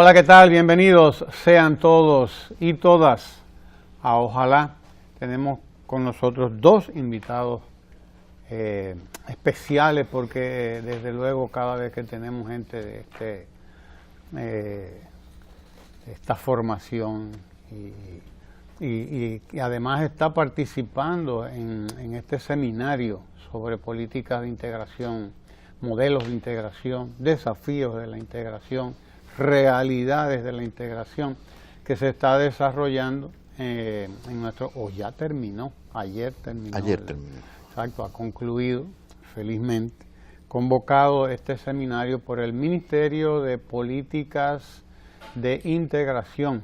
Hola, ¿qué tal? Bienvenidos sean todos y todas a Ojalá. Tenemos con nosotros dos invitados especiales porque desde luego cada vez que tenemos gente de esta formación y además está participando en este seminario sobre políticas de integración, modelos de integración, desafíos de la integración, realidades de la integración que se está desarrollando en nuestro, o ya terminó, ayer terminó. Exacto, ha concluido felizmente, convocado este seminario por el Ministerio de Políticas de Integración,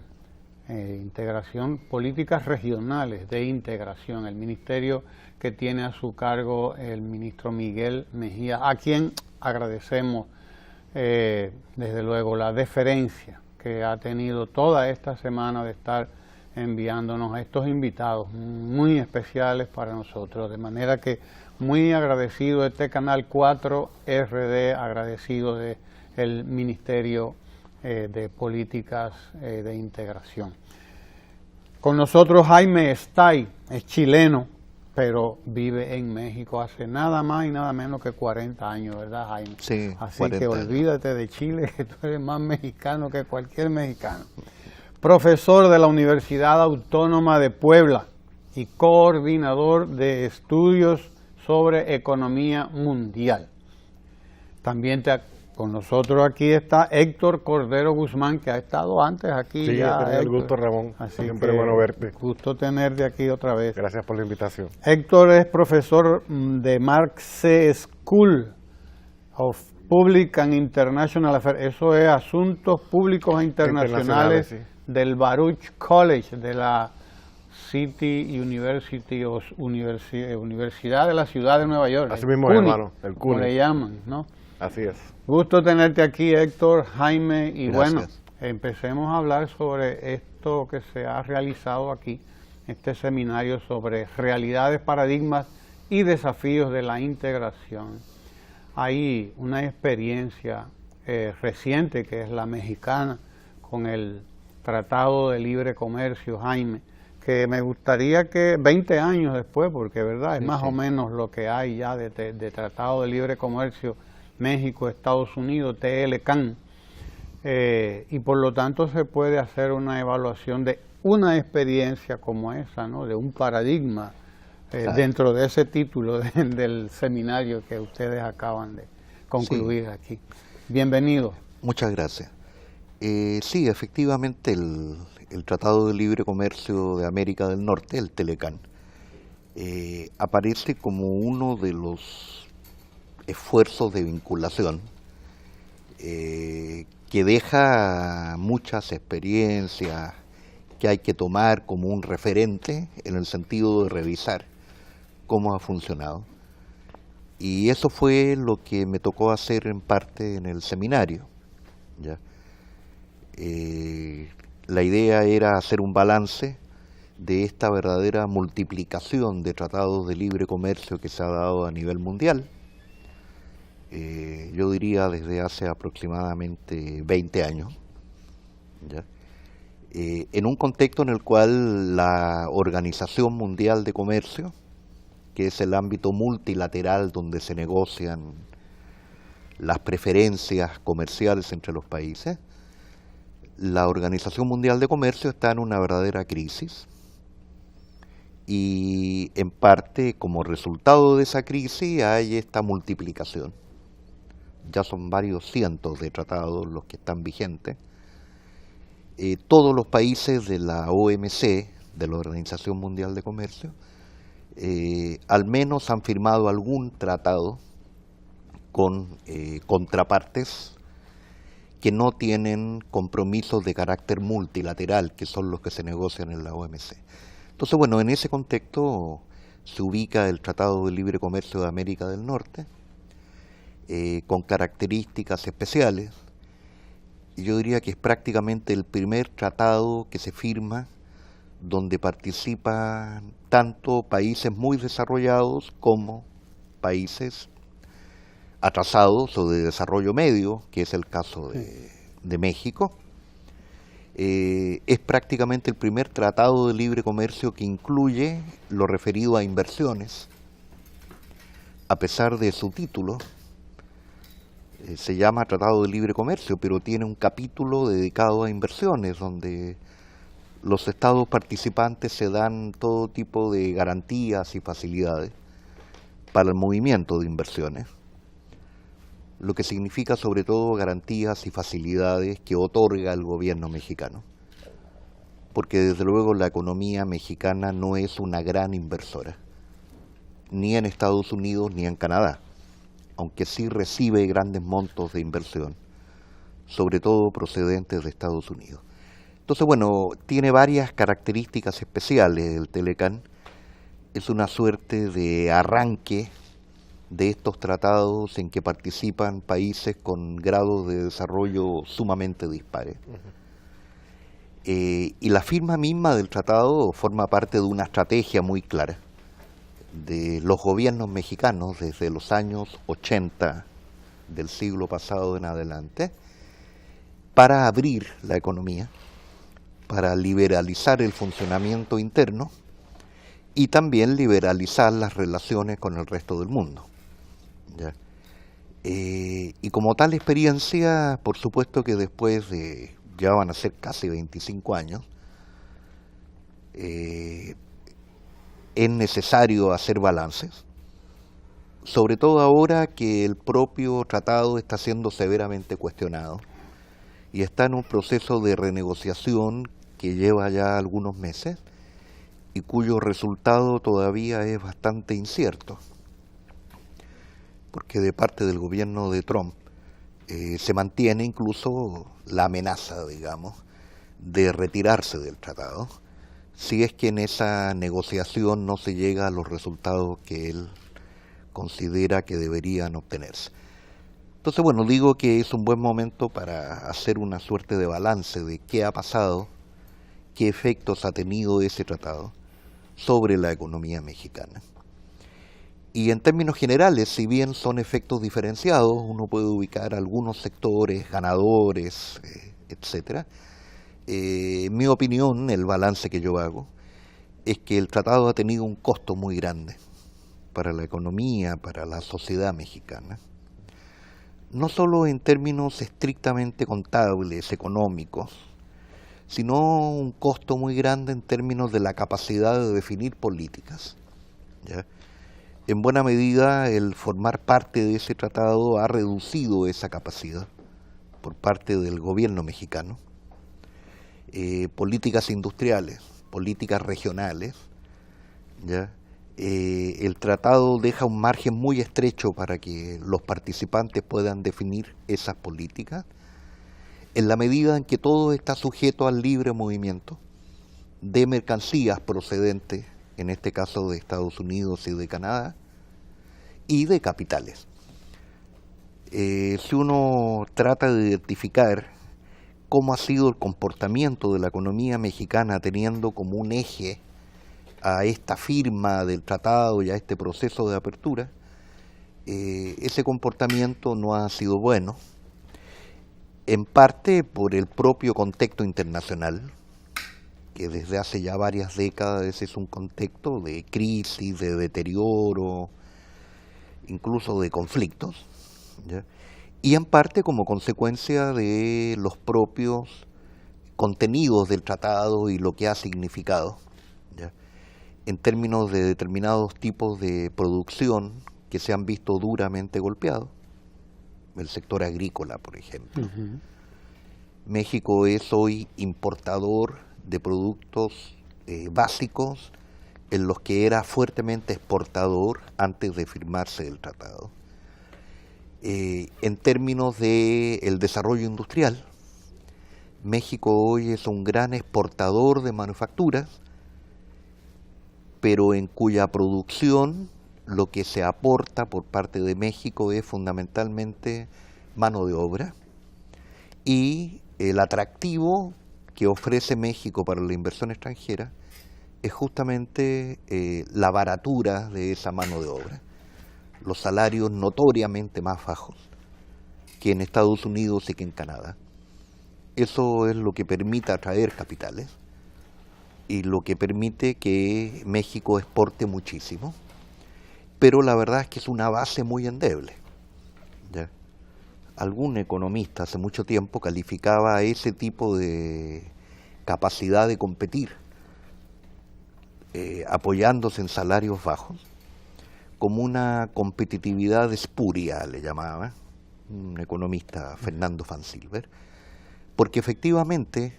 políticas regionales de integración, el ministerio que tiene a su cargo el ministro Miguel Mejía, a quien agradecemos desde luego la deferencia que ha tenido toda esta semana de estar enviándonos a estos invitados muy especiales para nosotros, de manera que muy agradecido de este Canal 4 RD, agradecido del Ministerio de Políticas de Integración. Con nosotros Jaime Estay, es chileno, pero vive en México hace nada más y nada menos que 40 años, ¿verdad, Jaime? Sí, así 40 que años. Olvídate de Chile, que tú eres más mexicano que cualquier mexicano. Profesor de la Universidad Autónoma de Puebla y coordinador de estudios sobre economía mundial. También con nosotros aquí está Héctor Cordero Guzmán, que ha estado antes aquí. Sí, ya, he tenido el Héctor. gusto, Ramón. Así Siempre que bueno verte. Gusto tenerte aquí otra vez. Gracias por la invitación. Héctor es profesor de Marxe School of Public and International Affairs. Eso es Asuntos Públicos e Internacionales, sí. del Baruch College, de la City University, o Universidad de la Ciudad de Nueva York. Así mismo, hermano, el como CUNY. le llaman, ¿no? Así es. Gusto tenerte aquí, Héctor, Jaime, y Gracias. bueno, empecemos a hablar sobre esto que se ha realizado aquí, este seminario sobre realidades, paradigmas y desafíos de la integración. Hay una experiencia reciente que es la mexicana con el Tratado de Libre Comercio, Jaime, que me gustaría que 20 años después, porque verdad es más o menos lo que hay ya de Tratado de Libre Comercio México, Estados Unidos, TLCAN, y por lo tanto se puede hacer una evaluación de una experiencia como esa, ¿no? De un paradigma dentro de ese título del seminario que ustedes acaban de concluir aquí. Bienvenido. Muchas gracias. Sí, efectivamente el Tratado de Libre Comercio de América del Norte, el TLCAN, aparece como uno de los esfuerzos de vinculación que deja muchas experiencias que hay que tomar como un referente en el sentido de revisar cómo ha funcionado. Y eso fue lo que me tocó hacer en parte en el seminario, ¿ya? La idea era hacer un balance de esta verdadera multiplicación de tratados de libre comercio que se ha dado a nivel mundial. Yo diría desde hace aproximadamente 20 años, ¿ya? En un contexto en el cual la Organización Mundial de Comercio, que es el ámbito multilateral donde se negocian las preferencias comerciales entre los países, la Organización Mundial de Comercio está en una verdadera crisis y en parte como resultado de esa crisis hay esta multiplicación. Ya son varios cientos de tratados los que están vigentes. Todos los países de la OMC, de la Organización Mundial de Comercio, al menos han firmado algún tratado con contrapartes que no tienen compromisos de carácter multilateral, que son los que se negocian en la OMC. Entonces, bueno, en ese contexto se ubica el Tratado de Libre Comercio de América del Norte, con características especiales. Yo diría que es prácticamente el primer tratado que se firma donde participan tanto países muy desarrollados como países atrasados o de desarrollo medio, que es el caso de México, Es prácticamente el primer tratado de libre comercio que incluye lo referido a inversiones, a pesar de su título. Se llama Tratado de Libre Comercio, pero tiene un capítulo dedicado a inversiones, donde los estados participantes se dan todo tipo de garantías y facilidades para el movimiento de inversiones, lo que significa sobre todo garantías y facilidades que otorga el gobierno mexicano, porque desde luego la economía mexicana no es una gran inversora, ni en Estados Unidos ni en Canadá, aunque sí recibe grandes montos de inversión, sobre todo procedentes de Estados Unidos. Entonces, bueno, tiene varias características especiales el Telecán. Es una suerte de arranque de estos tratados en que participan países con grados de desarrollo sumamente dispares. Y la firma misma del tratado forma parte de una estrategia muy clara de los gobiernos mexicanos desde los años 80 del siglo pasado en adelante para abrir la economía, para liberalizar el funcionamiento interno y también liberalizar las relaciones con el resto del mundo. ¿Ya? Y como tal experiencia, por supuesto que después de, ya van a ser casi 25 años, es necesario hacer balances, sobre todo ahora que el propio tratado está siendo severamente cuestionado y está en un proceso de renegociación que lleva ya algunos meses y cuyo resultado todavía es bastante incierto, porque de parte del gobierno de Trump se mantiene incluso la amenaza, digamos, de retirarse del tratado, si es que en esa negociación no se llega a los resultados que él considera que deberían obtenerse. Entonces, bueno, digo que es un buen momento para hacer una suerte de balance de qué ha pasado, qué efectos ha tenido ese tratado sobre la economía mexicana. Y en términos generales, si bien son efectos diferenciados, uno puede ubicar algunos sectores ganadores, etcétera. En mi opinión, el balance que yo hago es que el tratado ha tenido un costo muy grande para la economía, para la sociedad mexicana, no solo en términos estrictamente contables, económicos, sino un costo muy grande en términos de la capacidad de definir políticas. ¿Ya? En buena medida, el formar parte de ese tratado ha reducido esa capacidad por parte del gobierno mexicano. Políticas industriales, políticas regionales, ¿ya? El tratado deja un margen muy estrecho para que los participantes puedan definir esas políticas, en la medida en que todo está sujeto al libre movimiento de mercancías procedentes, en este caso de Estados Unidos y de Canadá, y de capitales. Si uno trata de identificar cómo ha sido el comportamiento de la economía mexicana teniendo como un eje a esta firma del tratado y a este proceso de apertura, ese comportamiento no ha sido bueno, en parte por el propio contexto internacional, que desde hace ya varias décadas es un contexto de crisis, de deterioro, incluso de conflictos, ¿ya? Y en parte como consecuencia de los propios contenidos del tratado y lo que ha significado, ¿ya? En términos de determinados tipos de producción que se han visto duramente golpeados, el sector agrícola, por ejemplo. México es hoy importador de productos básicos en los que era fuertemente exportador antes de firmarse el tratado. En términos del desarrollo industrial, México hoy es un gran exportador de manufacturas, pero en cuya producción lo que se aporta por parte de México es fundamentalmente mano de obra, y el atractivo que ofrece México para la inversión extranjera es justamente la baratura de esa mano de obra, los salarios notoriamente más bajos que en Estados Unidos y que en Canadá. Eso es lo que permite atraer capitales y lo que permite que México exporte muchísimo, pero la verdad es que es una base muy endeble. ¿Ya? Algún economista hace mucho tiempo calificaba a ese tipo de capacidad de competir, apoyándose en salarios bajos, como una competitividad espuria, le llamaba un economista, Fernando Fansilver, porque efectivamente,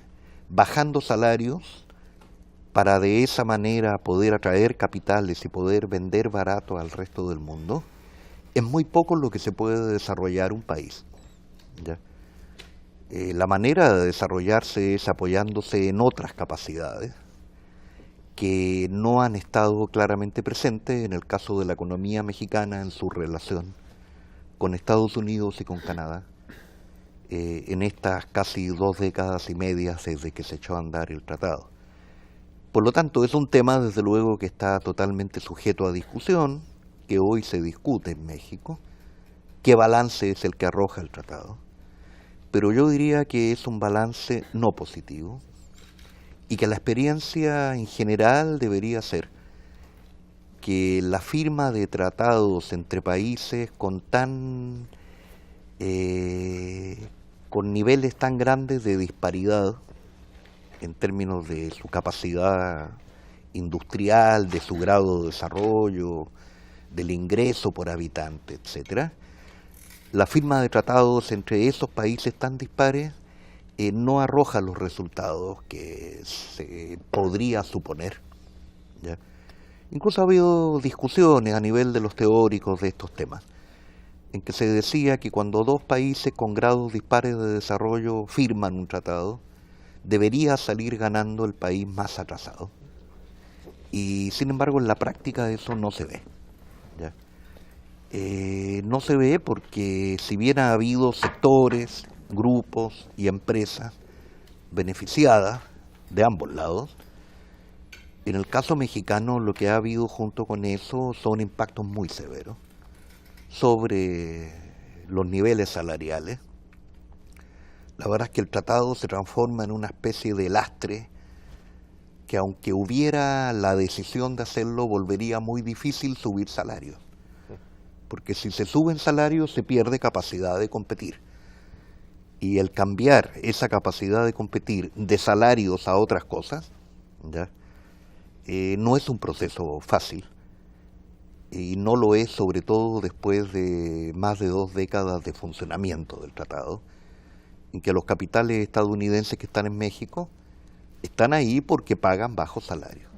bajando salarios, para de esa manera poder atraer capitales y poder vender barato al resto del mundo, es muy poco lo que se puede desarrollar un país. ¿Ya? La manera de desarrollarse es apoyándose en otras capacidades que no han estado claramente presentes en el caso de la economía mexicana en su relación con Estados Unidos y con Canadá, en estas casi 2 décadas y media desde que se echó a andar el tratado. Por lo tanto, es un tema, desde luego, que está totalmente sujeto a discusión, que hoy se discute en México, qué balance es el que arroja el tratado, pero yo diría que es un balance no positivo y que la experiencia en general debería ser que la firma de tratados entre países con niveles tan grandes de disparidad en términos de su capacidad industrial, de su grado de desarrollo, del ingreso por habitante, etcétera, la firma de tratados entre esos países tan dispares no arroja los resultados que se podría suponer. ¿Ya? Incluso ha habido discusiones a nivel de los teóricos de estos temas, en que se decía que cuando 2 países con grados dispares de desarrollo firman un tratado, debería salir ganando el país más atrasado. Y sin embargo, en la práctica eso no se ve. ¿Ya? No se ve porque si bien ha habido sectores, grupos y empresas beneficiadas de ambos lados, en el caso mexicano lo que ha habido junto con eso son impactos muy severos sobre los niveles salariales. La verdad es que el tratado se transforma en una especie de lastre que, aunque hubiera la decisión de hacerlo, volvería muy difícil subir salarios. Porque si se suben salarios se pierde capacidad de competir. Y el cambiar esa capacidad de competir de salarios a otras cosas, ¿ya? No es un proceso fácil. Y no lo es sobre todo después de más de 2 décadas de funcionamiento del tratado, en que los capitales estadounidenses que están en México están ahí porque pagan bajos salarios.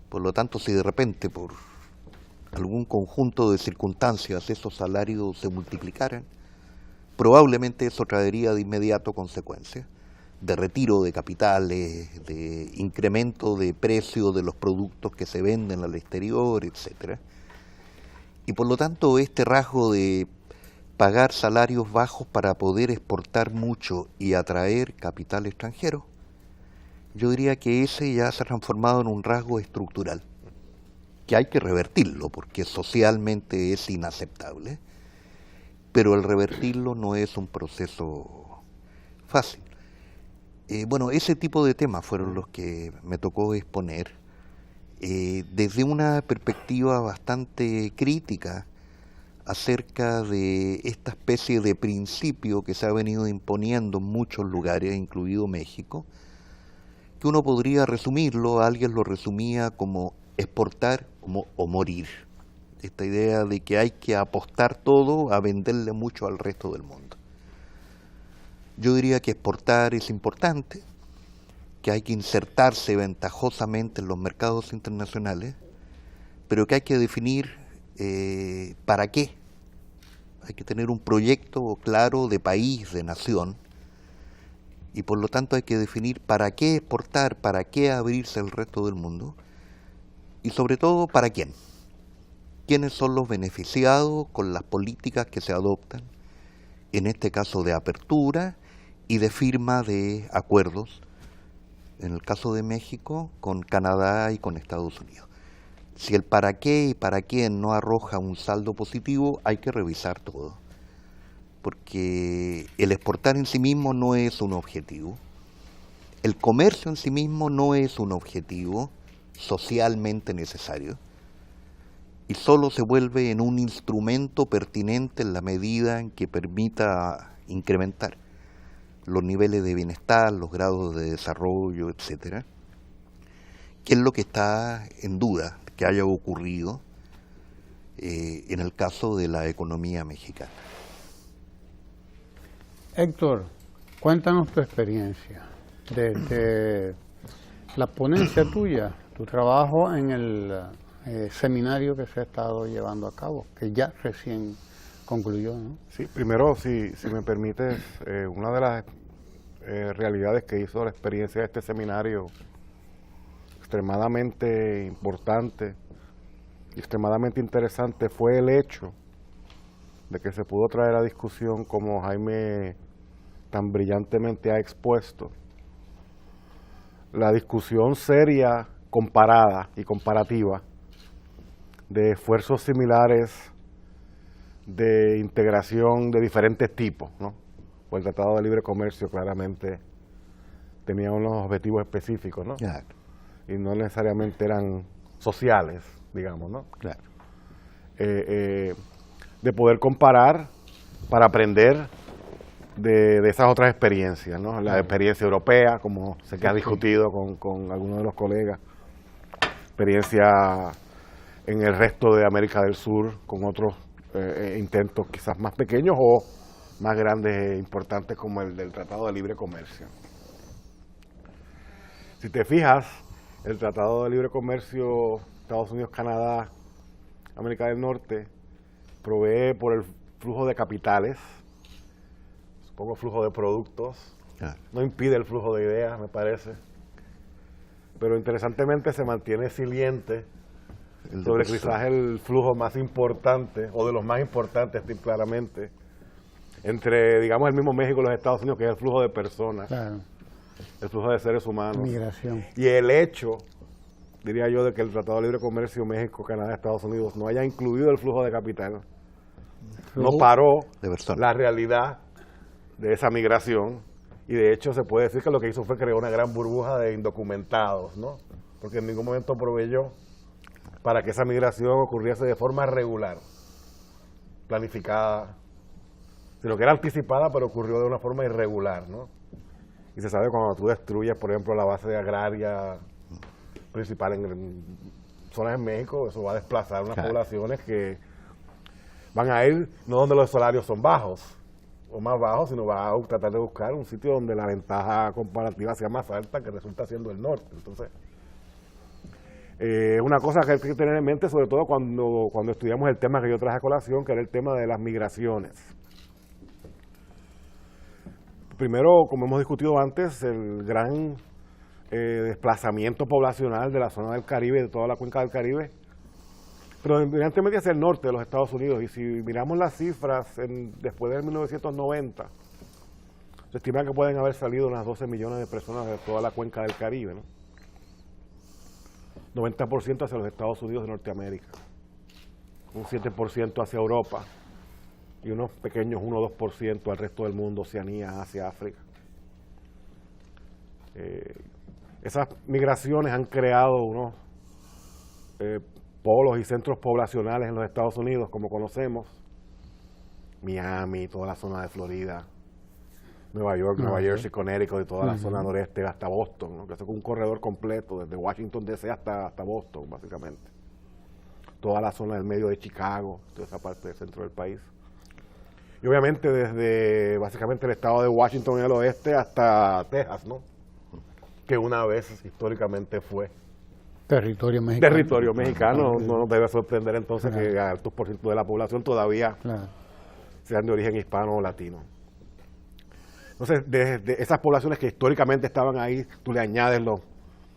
Por lo tanto, si de repente por algún conjunto de circunstancias esos salarios se multiplicaran, probablemente eso traería de inmediato consecuencias de retiro de capitales, de incremento de precio de los productos que se venden al exterior, etcétera. Y por lo tanto, este rasgo de pagar salarios bajos para poder exportar mucho y atraer capital extranjero, yo diría que ese ya se ha transformado en un rasgo estructural, que hay que revertirlo porque socialmente es inaceptable, pero el revertirlo no es un proceso fácil. Bueno, ese tipo de temas fueron los que me tocó exponer desde una perspectiva bastante crítica acerca de esta especie de principio que se ha venido imponiendo en muchos lugares, incluido México, que uno podría resumirlo, alguien lo resumía como exportar o morir. Esta idea de que hay que apostar todo a venderle mucho al resto del mundo. Yo diría que exportar es importante, que hay que insertarse ventajosamente en los mercados internacionales, pero que hay que definir para qué. Hay que tener un proyecto claro de país, de nación, y por lo tanto hay que definir para qué exportar, para qué abrirse al resto del mundo, y sobre todo para quién. ¿Quiénes son los beneficiados con las políticas que se adoptan, en este caso de apertura y de firma de acuerdos, en el caso de México, con Canadá y con Estados Unidos? Si el para qué y para quién no arroja un saldo positivo, hay que revisar todo. porque el exportar en sí mismo no es un objetivo, el comercio en sí mismo no es un objetivo socialmente necesario, y solo se vuelve en un instrumento pertinente en la medida en que permita incrementar los niveles de bienestar, los grados de desarrollo, etcétera, que es lo que está en duda que haya ocurrido en el caso de la economía mexicana. Héctor, cuéntanos tu experiencia desde la ponencia tuya, tu trabajo en el seminario que se ha estado llevando a cabo, que ya recién concluyó, ¿no? Sí, primero, si me permites, una de las realidades que hizo la experiencia de este seminario extremadamente importante y extremadamente interesante fue el hecho de que se pudo traer a discusión, como Jaime tan brillantemente ha expuesto, la discusión seria, comparada y comparativa de esfuerzos similares de integración de diferentes tipos, ¿no? Pues el Tratado de Libre Comercio claramente tenía unos objetivos específicos, ¿no? Claro. Y no necesariamente eran sociales, digamos, ¿no? Claro. De poder comparar para aprender de esas otras experiencias, ¿no? La experiencia europea, como se que ha discutido con algunos de los colegas, experiencia en el resto de América del Sur, con otros intentos quizás más pequeños o más grandes e importantes como el del Tratado de Libre Comercio. Si te fijas, el Tratado de Libre Comercio Estados Unidos-Canadá, América del Norte, provee por el flujo de capitales, supongo flujo de productos, no impide el flujo de ideas, me parece, pero interesantemente se mantiene siliente sobre quizás el flujo más importante, o de los más importantes, claramente, entre, digamos, el mismo México y los Estados Unidos, que es el flujo de personas, Claro. el flujo de seres humanos. Migración. Y el hecho, diría yo, de que el Tratado de Libre Comercio México, Canadá, Estados Unidos no haya incluido el flujo de capital, no paró la realidad de esa migración, y de hecho se puede decir que lo que hizo fue crear una gran burbuja de indocumentados, ¿no? Porque en ningún momento proveyó para que esa migración ocurriese de forma regular, planificada, sino que era anticipada, pero ocurrió de una forma irregular, ¿no? Y se sabe cuando tú destruyes, por ejemplo, la base agraria principal en zonas en México, eso va a desplazar unas poblaciones que van a ir no donde los salarios son bajos o más bajos, sino va a tratar de buscar un sitio donde la ventaja comparativa sea más alta, que resulta siendo el norte. Entonces, una cosa que hay que tener en mente, sobre todo cuando estudiamos el tema que yo traje a colación, que era el tema de las migraciones. Primero, como hemos discutido antes, el gran desplazamiento poblacional de la zona del Caribe, de toda la cuenca del Caribe, pero evidentemente hacia el norte de los Estados Unidos. Y si miramos las cifras después de 1990, se estima que pueden haber salido unas 12 millones de personas de toda la cuenca del Caribe, ¿no? 90% hacia los Estados Unidos de Norteamérica, un 7% hacia Europa y unos pequeños 1 o 2% al resto del mundo, Oceanía, Asia, África. Esas migraciones han creado unos polos y centros poblacionales en los Estados Unidos, como conocemos, Miami, toda la zona de Florida, Nueva York, Nueva Jersey, Connecticut y toda la zona noreste hasta Boston, ¿no? Que es un corredor completo desde Washington D.C. hasta Boston, básicamente. Toda la zona del medio de Chicago, toda esa parte del centro del país. Y obviamente desde básicamente el estado de Washington en el oeste hasta Texas, ¿no? Que una vez históricamente fue Territorio mexicano. Territorio mexicano. No nos debe sorprender entonces que altos por ciento de la población todavía sean de origen hispano o latino. Entonces, desde esas poblaciones que históricamente estaban ahí, tú le añades los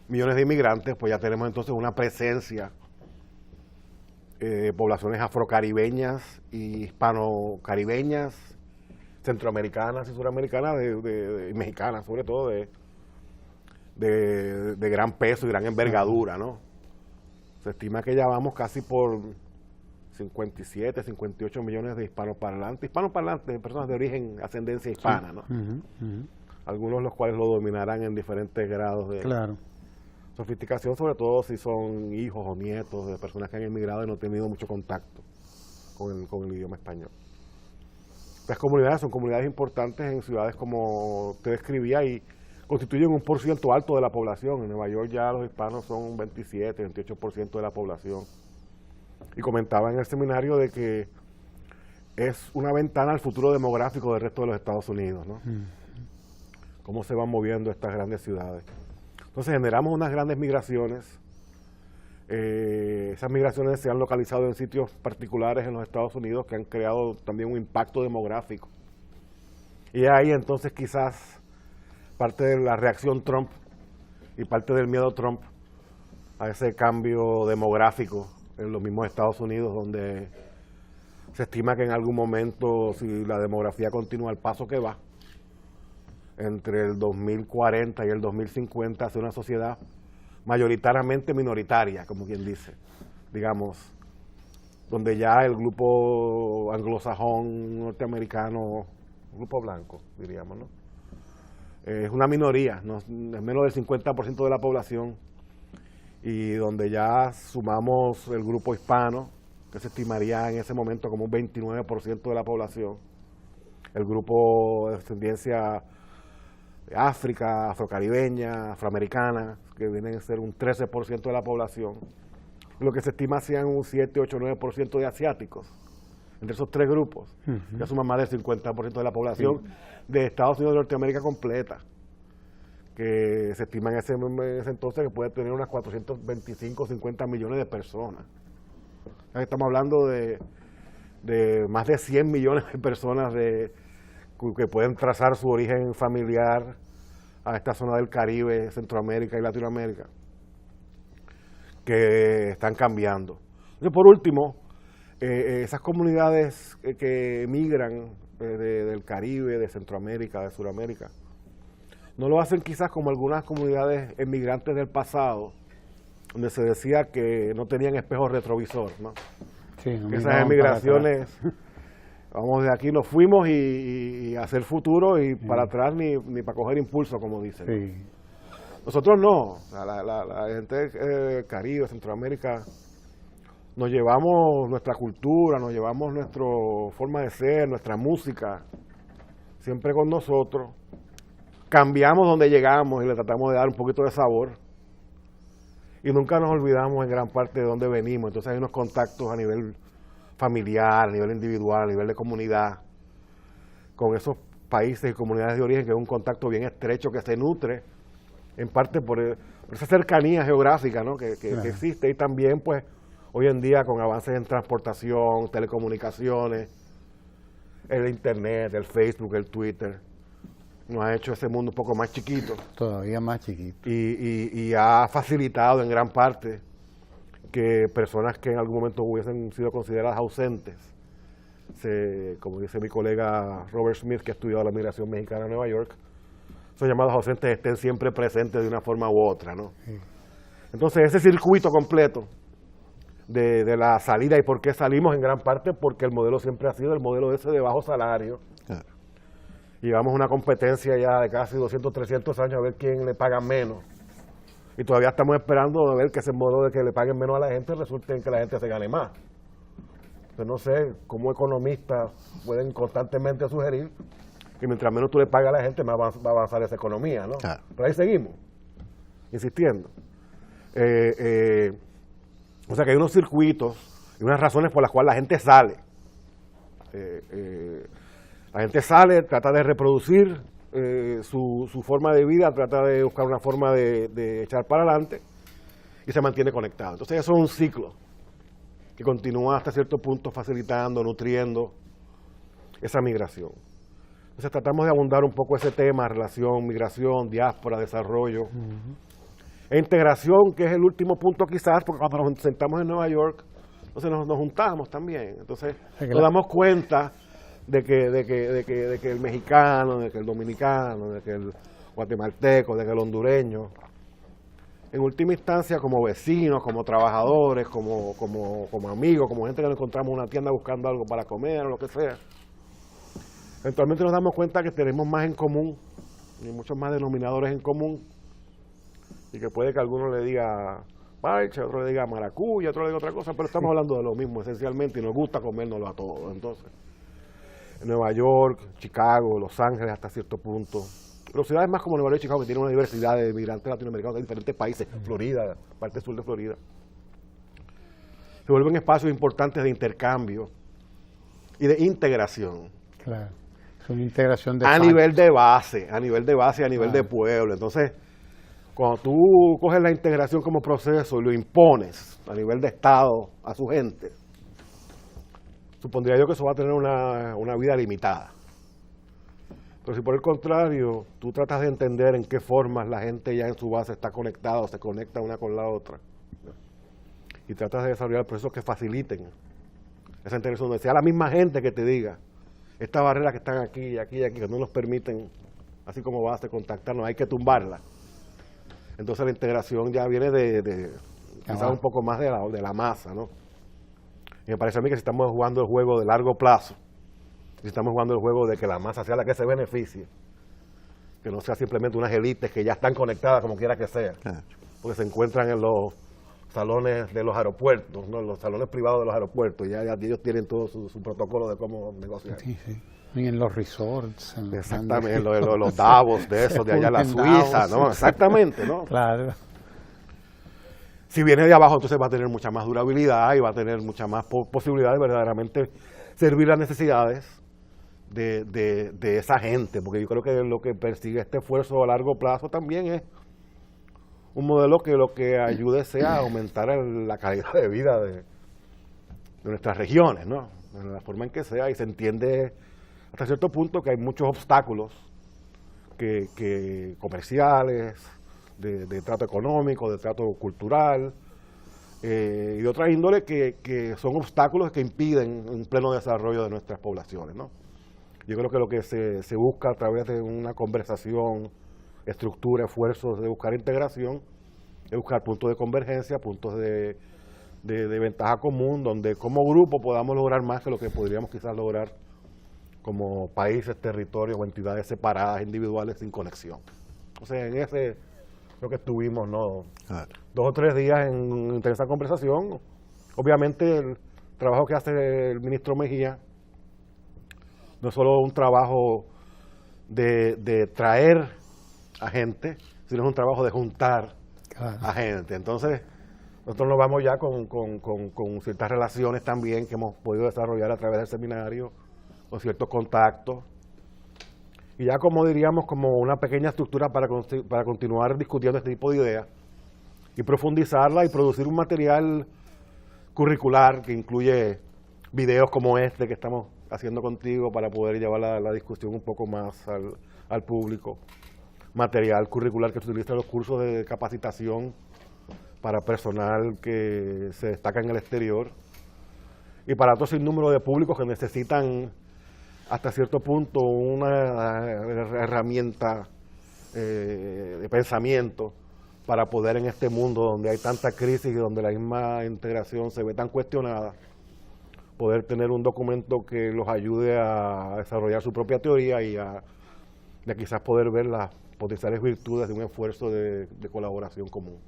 millones de inmigrantes, pues ya tenemos entonces una presencia de poblaciones afrocaribeñas y hispano-caribeñas, centroamericanas y suramericanas, y mexicanas sobre todo, de gran peso y gran envergadura, ¿no? Se estima que ya vamos casi por 57, 58 millones de hispanoparlantes, personas de origen, ascendencia hispana, ¿no? Algunos de los cuales lo dominarán en diferentes grados de sofisticación, sobre todo si son hijos o nietos de personas que han emigrado y no han tenido mucho contacto con el idioma español. Las comunidades son comunidades importantes en ciudades como usted describía y constituyen un % alto de la población. En Nueva York ya los hispanos son un 27, 28% de la población. Y comentaba en el seminario de que es una ventana al futuro demográfico del resto de los Estados Unidos, ¿no? Cómo se van moviendo estas grandes ciudades. Entonces generamos unas grandes migraciones. Esas migraciones se han localizado en sitios particulares en los Estados Unidos que han creado también un impacto demográfico. Y ahí entonces quizás parte de la reacción Trump y parte del miedo Trump a ese cambio demográfico en los mismos Estados Unidos, donde se estima que en algún momento, si la demografía continúa al paso que va, entre el 2040 y el 2050 hace una sociedad mayoritariamente minoritaria, como quien dice, digamos, donde ya el grupo anglosajón norteamericano, grupo blanco, diríamos, ¿no? Es una minoría, ¿no? Es menos del 50% de la población, y donde ya sumamos el grupo hispano, que se estimaría en ese momento como un 29% de la población, el grupo de descendencia de África, afrocaribeña, afroamericana, que vienen a ser un 13% de la población, lo que se estima sean un 7, 8, 9% de asiáticos. Entre esos tres grupos, ya suman más del 50% de la población de Estados Unidos y Norteamérica completa, que se estima en ese entonces que puede tener unas 425, 50 millones de personas. Estamos hablando de más de 100 millones de personas que pueden trazar su origen familiar a esta zona del Caribe, Centroamérica y Latinoamérica, que están cambiando. Entonces, por último, esas comunidades que emigran del Caribe, de Centroamérica, de Sudamérica, no lo hacen quizás como algunas comunidades emigrantes del pasado, donde se decía que no tenían espejo retrovisor, ¿no? Sí, no, que esas emigraciones, vamos, de aquí nos fuimos y a hacer futuro y para atrás ni para coger impulso, como dicen. Sí. Nosotros no, la gente del Caribe, Centroamérica, nos llevamos nuestra cultura, nos llevamos nuestra forma de ser, nuestra música, siempre con nosotros. Cambiamos donde llegamos y le tratamos de dar un poquito de sabor. Y nunca nos olvidamos en gran parte de dónde venimos. Entonces hay unos contactos a nivel familiar, a nivel individual, a nivel de comunidad, con esos países y comunidades de origen, que es un contacto bien estrecho que se nutre, en parte por esa cercanía geográfica, ¿no? que existe, y también pues hoy en día con avances en transportación, telecomunicaciones, el internet, el Facebook, el Twitter, nos ha hecho ese mundo un poco más chiquito. Todavía más chiquito. Y ha facilitado en gran parte que personas que en algún momento hubiesen sido consideradas ausentes, como dice mi colega Robert Smith, que ha estudiado la migración mexicana en Nueva York, esos llamados ausentes estén siempre presentes de una forma u otra, ¿no? Sí. Entonces ese circuito completo de la salida, y por qué salimos en gran parte, porque el modelo siempre ha sido el modelo ese de bajo salario. Claro. Llevamos una competencia ya de casi 200, 300 años a ver quién le paga menos. Y todavía estamos esperando a ver que ese modo de que le paguen menos a la gente resulte en que la gente se gane más. Entonces no sé, como economistas pueden constantemente sugerir que mientras menos tú le pagas a la gente, más va a avanzar esa economía, ¿no? Claro. Pero ahí seguimos, insistiendo. O sea que hay unos circuitos y unas razones por las cuales la gente sale. La gente sale, trata de reproducir su forma de vida, trata de buscar una forma de echar para adelante y se mantiene conectado. Entonces eso es un ciclo que continúa hasta cierto punto facilitando, nutriendo esa migración. Entonces tratamos de abundar un poco ese tema, relación, migración, diáspora, desarrollo, e integración, que es el último punto quizás, porque cuando nos sentamos en Nueva York, entonces nos juntamos también. Entonces nos damos cuenta de que el mexicano, de que el dominicano, de que el guatemalteco, de que el hondureño, en última instancia, como vecinos, como trabajadores, como amigos, como gente que nos encontramos en una tienda buscando algo para comer o lo que sea, eventualmente nos damos cuenta que tenemos más en común y muchos más denominadores en común, y que puede que alguno le diga parche, otro le diga maracuya, otro le diga otra cosa, pero estamos hablando de lo mismo esencialmente y nos gusta comérnoslo a todos. Entonces, en Nueva York, Chicago, Los Ángeles hasta cierto punto, pero ciudades más como Nueva York y Chicago, que tienen una diversidad de migrantes latinoamericanos de diferentes países, Florida, parte sur de Florida, se vuelven espacios importantes de intercambio y de integración. Claro, es una integración de a nivel de base, a nivel de pueblo. Entonces, cuando tú coges la integración como proceso y lo impones a nivel de Estado a su gente, supondría yo que eso va a tener una vida limitada. Pero si por el contrario, tú tratas de entender en qué formas la gente ya en su base está conectada o se conecta una con la otra, y tratas de desarrollar procesos que faciliten esa integración, donde sea la misma gente que te diga, estas barreras que están aquí, aquí y aquí, que no nos permiten, así como base, contactarnos, hay que tumbarlas. Entonces la integración ya viene de quizás un poco más de la masa, ¿no? Y me parece a mí que si estamos jugando el juego de largo plazo, si estamos jugando el juego de que la masa sea la que se beneficie, que no sea simplemente unas élites que ya están conectadas como quiera que sea, porque se encuentran en los salones de los aeropuertos, ¿no? Los salones privados de los aeropuertos, ya ellos tienen todo su protocolo de cómo negociar. Sí, sí. Y en los resorts. Exactamente, en los Davos, de eso, de allá en la Suiza, ¿no? Exactamente, ¿no? Claro. Si viene de abajo, entonces va a tener mucha más durabilidad y va a tener mucha más posibilidad de verdaderamente servir las necesidades de esa gente, porque yo creo que lo que persigue este esfuerzo a largo plazo también es un modelo que lo que ayude sea a aumentar la calidad de vida de nuestras regiones, ¿no? En la forma en que sea, y se entiende hasta cierto punto que hay muchos obstáculos que comerciales, de trato económico, de trato cultural, y de otra índole que son obstáculos que impiden un pleno desarrollo de nuestras poblaciones, ¿no? Yo creo que lo que se busca a través de una conversación, estructura, esfuerzos de buscar integración, es buscar puntos de convergencia, puntos de ventaja común, donde como grupo podamos lograr más que lo que podríamos quizás lograr como países, territorios o entidades separadas, individuales, sin conexión. O sea, en ese creo que estuvimos, ¿no? 2 o 3 días en intensa conversación. Obviamente el trabajo que hace el ministro Mejía no es solo un trabajo de traer a gente, sino es un trabajo de juntar a gente. Entonces, nosotros nos vamos ya con ciertas relaciones también que hemos podido desarrollar a través del seminario, con ciertos contactos, y ya como diríamos, como una pequeña estructura para continuar discutiendo este tipo de ideas, y profundizarla y producir un material curricular que incluye videos como este que estamos haciendo contigo para poder llevar la discusión un poco más al público, material curricular que se utiliza en los cursos de capacitación para personal que se destaca en el exterior, y para otro sinnúmero de públicos que necesitan hasta cierto punto una herramienta de pensamiento para poder, en este mundo donde hay tanta crisis y donde la misma integración se ve tan cuestionada, poder tener un documento que los ayude a desarrollar su propia teoría y a quizás poder ver las potenciales virtudes de un esfuerzo de colaboración común.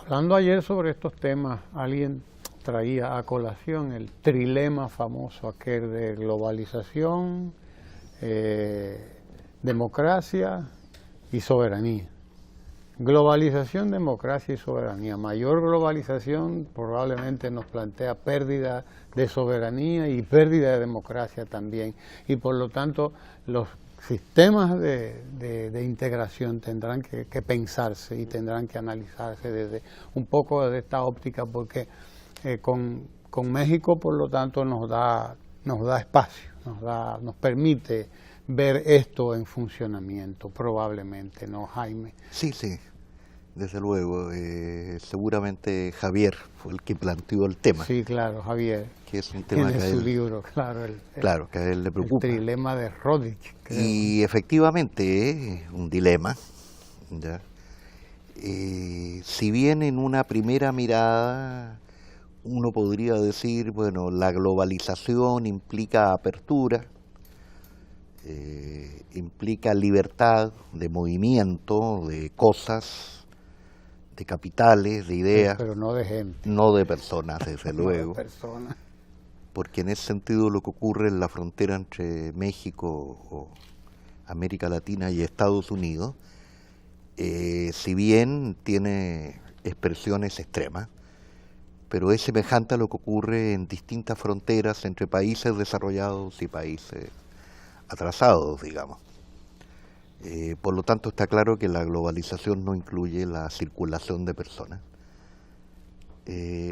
Hablando ayer sobre estos temas, alguien traía a colación el trilema famoso aquel de globalización, democracia y soberanía. Globalización, democracia y soberanía. Mayor globalización probablemente nos plantea pérdida de soberanía y pérdida de democracia también. Y por lo tanto los sistemas de integración tendrán que pensarse y tendrán que analizarse desde un poco de esta óptica, porque con México, por lo tanto, nos da espacio, nos permite ver esto en funcionamiento, probablemente, ¿no, Jaime? Sí, desde luego. Seguramente Javier fue el que planteó el tema. Sí, claro, Javier. Que es un tema tiene que su libro, claro. Claro, que a él le preocupa. El trilema de Rodig. Y efectivamente es un dilema, ¿ya? Si bien en una primera mirada uno podría decir, bueno, la globalización implica apertura, implica libertad de movimiento, de cosas, de capitales, de ideas, pero no de gente. no de personas, desde No luego. de personas. Porque en ese sentido lo que ocurre en la frontera entre México o América Latina y Estados Unidos, si bien tiene expresiones extremas, pero es semejante a lo que ocurre en distintas fronteras entre países desarrollados y países atrasados, digamos. Por lo tanto, está claro que la globalización no incluye la circulación de personas.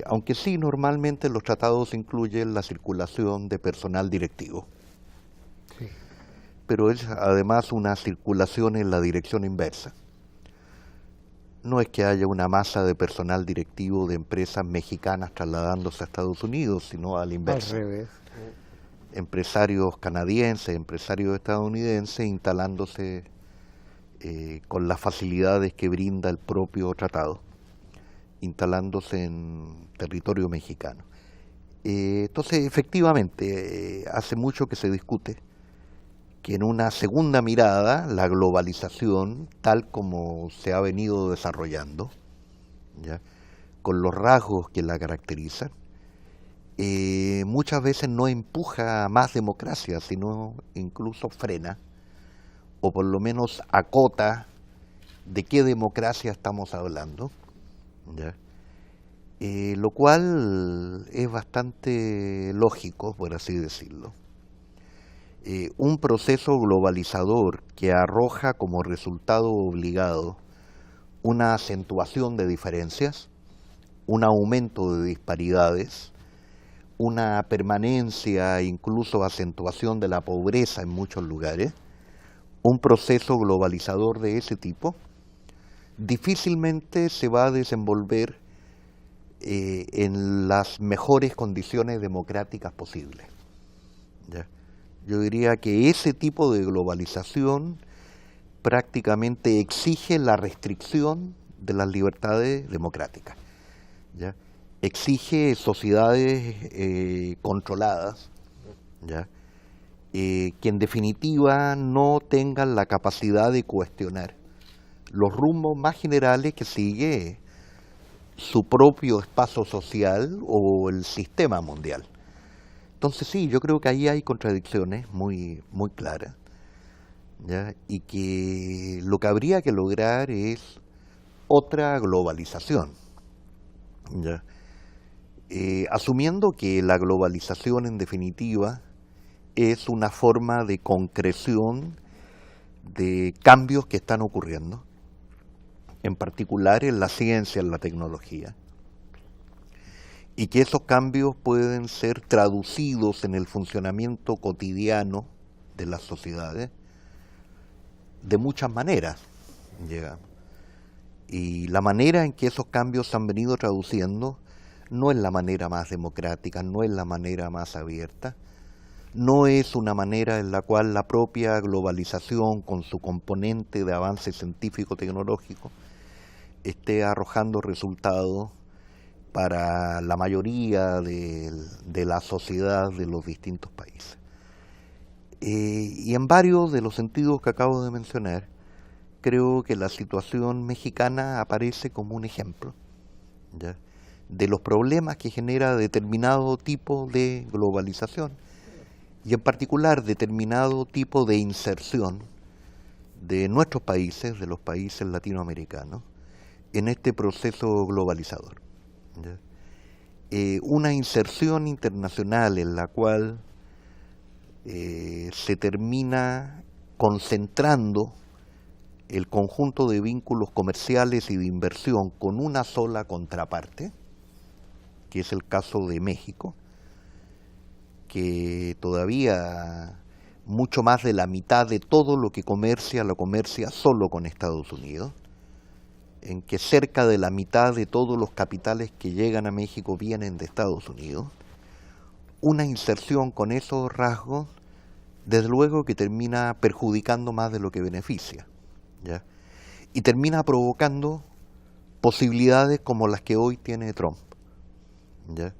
Aunque sí, normalmente los tratados incluyen la circulación de personal directivo. Sí. Pero es además una circulación en la dirección inversa. No es que haya una masa de personal directivo de empresas mexicanas trasladándose a Estados Unidos, sino a la inversa. Al revés. Empresarios canadienses, empresarios estadounidenses instalándose con las facilidades que brinda el propio tratado, instalándose en territorio mexicano. Entonces, efectivamente, hace mucho que se discute que en una segunda mirada la globalización, tal como se ha venido desarrollando, ¿ya?, con los rasgos que la caracterizan, muchas veces no empuja a más democracia, sino incluso frena, o por lo menos acota de qué democracia estamos hablando, ¿ya? Lo cual es bastante lógico, por así decirlo. Un proceso globalizador que arroja como resultado obligado una acentuación de diferencias, un aumento de disparidades, una permanencia e incluso acentuación de la pobreza en muchos lugares, un proceso globalizador de ese tipo difícilmente se va a desenvolver en las mejores condiciones democráticas posibles, ¿ya? Yo diría que ese tipo de globalización prácticamente exige la restricción de las libertades democráticas, ¿ya? Exige sociedades controladas, ¿ya?, que en definitiva no tengan la capacidad de cuestionar los rumbos más generales que sigue su propio espacio social o el sistema mundial. Entonces sí, yo creo que ahí hay contradicciones muy claras, ¿ya?, y que lo que habría que lograr es otra globalización, ¿ya?, asumiendo que la globalización en definitiva es una forma de concreción de cambios que están ocurriendo, en particular en la ciencia, en la tecnología, y que esos cambios pueden ser traducidos en el funcionamiento cotidiano de las sociedades de muchas maneras, digamos. Y la manera en que esos cambios se han venido traduciendo no es la manera más democrática, no es la manera más abierta, no es una manera en la cual la propia globalización, con su componente de avance científico-tecnológico, esté arrojando resultados para la mayoría de la sociedad de los distintos países. Y en varios de los sentidos que acabo de mencionar, creo que la situación mexicana aparece como un ejemplo, ¿ya?, de los problemas que genera determinado tipo de globalización, y en particular determinado tipo de inserción de nuestros países, de los países latinoamericanos, en este proceso globalizador, ¿ya? Una inserción internacional en la cual se termina concentrando el conjunto de vínculos comerciales y de inversión con una sola contraparte, que es el caso de México, que todavía mucho más de la mitad de todo lo que comercia, lo comercia solo con Estados Unidos, en que cerca de la mitad de todos los capitales que llegan a México vienen de Estados Unidos. Una inserción con esos rasgos, desde luego que termina perjudicando más de lo que beneficia, ¿ya?, y termina provocando posibilidades como las que hoy tiene Trump, ¿ya?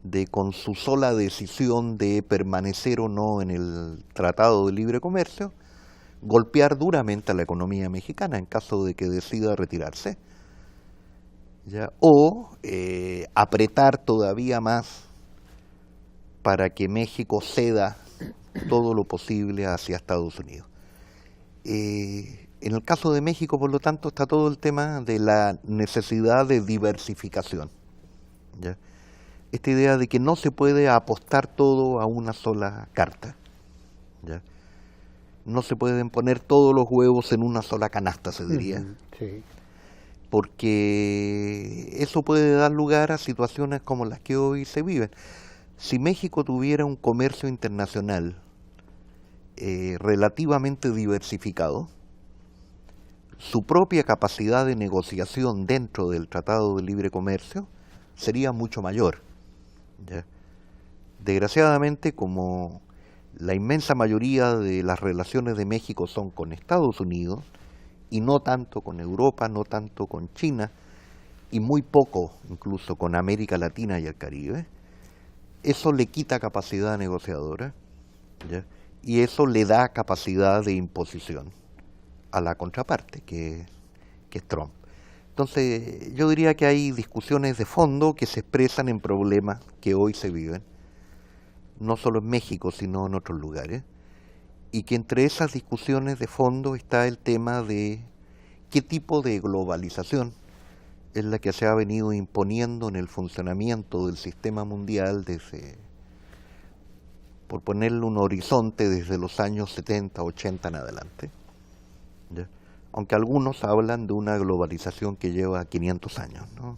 De con su sola decisión de permanecer o no en el Tratado de Libre Comercio, golpear duramente a la economía mexicana en caso de que decida retirarse, ¿ya? O apretar todavía más para que México ceda todo lo posible hacia Estados Unidos. En el caso de México, por lo tanto, está todo el tema de la necesidad de diversificación, ¿ya? Esta idea de que no se puede apostar todo a una sola carta, ¿ya? No se pueden poner todos los huevos en una sola canasta, se diría. Sí. Porque eso puede dar lugar a situaciones como las que hoy se viven. Si México tuviera un comercio internacional relativamente diversificado, su propia capacidad de negociación dentro del Tratado de Libre Comercio sería mucho mayor, ¿ya? Desgraciadamente, como la inmensa mayoría de las relaciones de México son con Estados Unidos, y no tanto con Europa, no tanto con China, y muy poco incluso con América Latina y el Caribe, eso le quita capacidad negociadora, ¿ya? Y eso le da capacidad de imposición a la contraparte, que es Trump. Entonces, yo diría que hay discusiones de fondo que se expresan en problemas que hoy se viven, no solo en México, sino en otros lugares, y que entre esas discusiones de fondo está el tema de qué tipo de globalización es la que se ha venido imponiendo en el funcionamiento del sistema mundial desde, por ponerle un horizonte, desde los años 70, 80 en adelante, ¿ya? Aunque algunos hablan de una globalización que lleva 500 años, ¿no?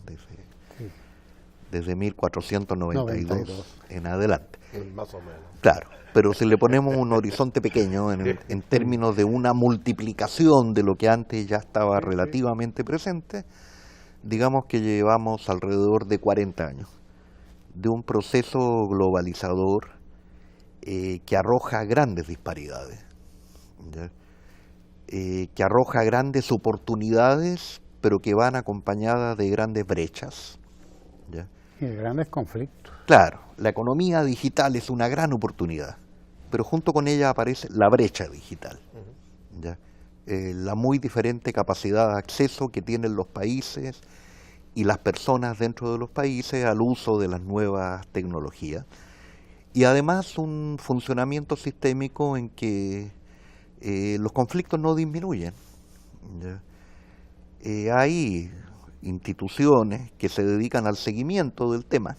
Desde 1492 en adelante. Más o menos. Claro, pero si le ponemos un horizonte pequeño en términos de una multiplicación de lo que antes ya estaba relativamente presente, digamos que llevamos alrededor de 40 años de un proceso globalizador que arroja grandes disparidades, ¿ya? Que arroja grandes oportunidades, pero que van acompañadas de grandes brechas, ¿ya? Y de grandes conflictos. Claro, la economía digital es una gran oportunidad, pero junto con ella aparece la brecha digital, ¿ya? La muy diferente capacidad de acceso que tienen los países y las personas dentro de los países al uso de las nuevas tecnologías. Y además un funcionamiento sistémico en que los conflictos no disminuyen, ¿ya? Hay instituciones que se dedican al seguimiento del tema.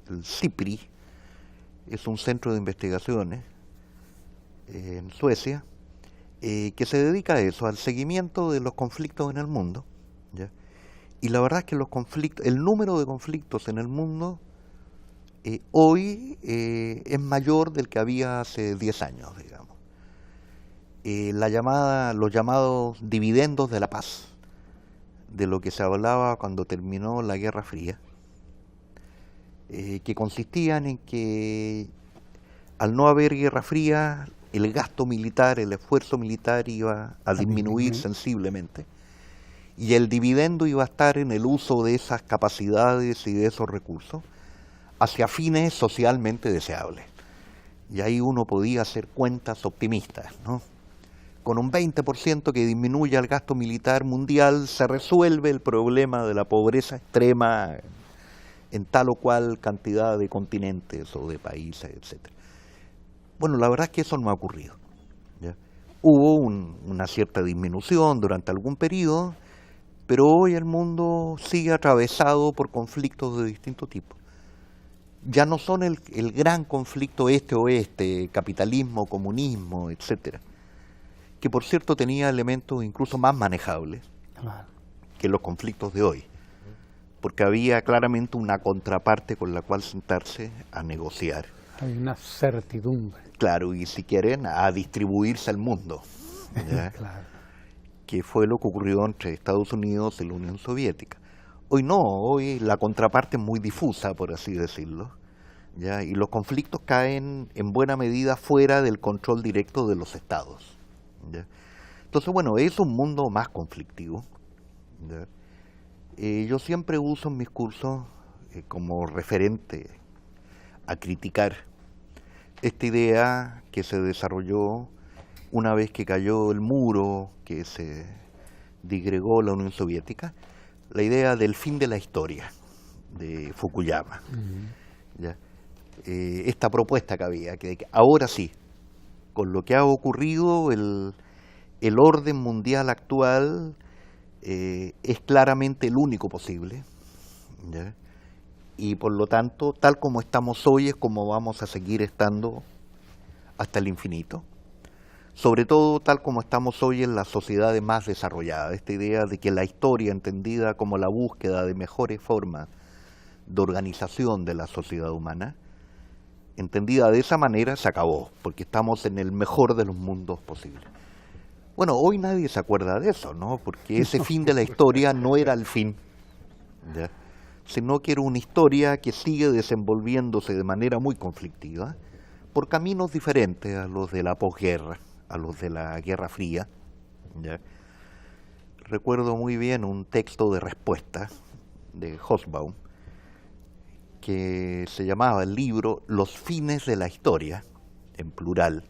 El CIPRI es un centro de investigaciones en Suecia que se dedica a eso, al seguimiento de los conflictos en el mundo, ¿ya? Y la verdad es que los conflictos, el número de conflictos en el mundo hoy es mayor del que había hace 10 años, digamos. Los llamados dividendos de la paz, de lo que se hablaba cuando terminó la Guerra Fría, que consistían en que al no haber Guerra Fría, el gasto militar, el esfuerzo militar iba a disminuir sensiblemente, y el dividendo iba a estar en el uso de esas capacidades y de esos recursos hacia fines socialmente deseables. Y ahí uno podía hacer cuentas optimistas, ¿no? Con un 20% que disminuya el gasto militar mundial, se resuelve el problema de la pobreza extrema en tal o cual cantidad de continentes o de países, etc. Bueno, la verdad es que eso no ha ocurrido, ¿ya? Hubo una cierta disminución durante algún periodo, pero hoy el mundo sigue atravesado por conflictos de distinto tipo. Ya no son el gran conflicto este-oeste, capitalismo, comunismo, etcétera, que por cierto tenía elementos incluso más manejables que los conflictos de hoy, porque había claramente una contraparte con la cual sentarse a negociar. Hay una certidumbre. Claro, y si quieren, a distribuirse el mundo, ¿ya? Claro. Que fue lo que ocurrió entre Estados Unidos y la Unión Soviética. Hoy no, hoy la contraparte es muy difusa, por así decirlo, ¿ya? Y los conflictos caen en buena medida fuera del control directo de los estados, ¿ya? Entonces, bueno, es un mundo más conflictivo, ¿ya? Yo siempre uso en mis cursos como referente a criticar esta idea que se desarrolló una vez que cayó el muro, que se disgregó la Unión Soviética, la idea del fin de la historia de Fukuyama. ¿Ya? Esta propuesta que había, que ahora sí, con lo que ha ocurrido, el orden mundial actual es claramente el único posible, ¿ya? Y por lo tanto, tal como estamos hoy es como vamos a seguir estando hasta el infinito. Sobre todo tal como estamos hoy en las sociedades más desarrolladas. Esta idea de que la historia, entendida como la búsqueda de mejores formas de organización de la sociedad humana, entendida de esa manera, se acabó, porque estamos en el mejor de los mundos posibles. Bueno, hoy nadie se acuerda de eso, ¿no? Porque ese fin de la historia no era el fin, ¿ya? Sino que era una historia que sigue desenvolviéndose de manera muy conflictiva por caminos diferentes a los de la posguerra, a los de la Guerra Fría, ¿ya? Recuerdo muy bien un texto de respuesta de Hobsbawm que se llamaba el libro Los fines de la historia, en plural,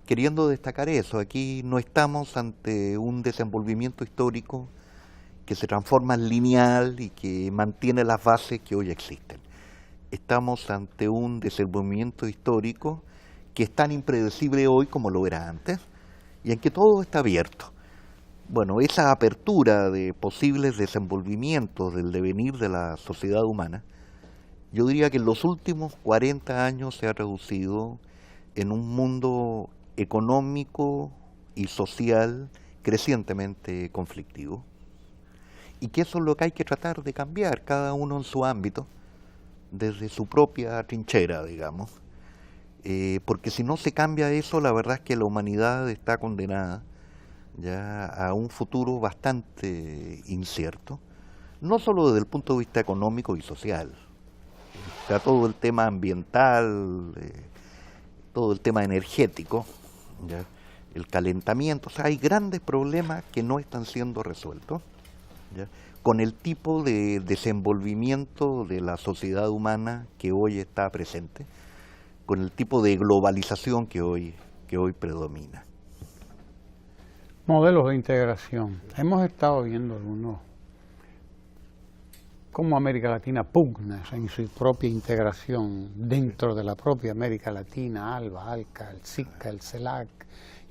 queriendo destacar eso. Aquí no estamos ante un desenvolvimiento histórico que se transforma en lineal y que mantiene las bases que hoy existen. Estamos ante un desenvolvimiento histórico que es tan impredecible hoy como lo era antes, y en que todo está abierto. Bueno, esa apertura de posibles desenvolvimientos del devenir de la sociedad humana, yo diría que en los últimos 40 años se ha reducido en un mundo económico y social crecientemente conflictivo, y que eso es lo que hay que tratar de cambiar, cada uno en su ámbito, desde su propia trinchera, digamos, porque si no se cambia eso, la verdad es que la humanidad está condenada ya a un futuro bastante incierto, no solo desde el punto de vista económico y social, o sea, todo el tema ambiental, todo el tema energético, ¿ya? El calentamiento, o sea, hay grandes problemas que no están siendo resueltos, ¿ya? Con el tipo de desenvolvimiento de la sociedad humana que hoy está presente, con el tipo de globalización que hoy predomina. Modelos de integración. Hemos estado viendo algunos, cómo América Latina pugna en su propia integración dentro de la propia América Latina, ALBA, ALCA, el SICA, el CELAC,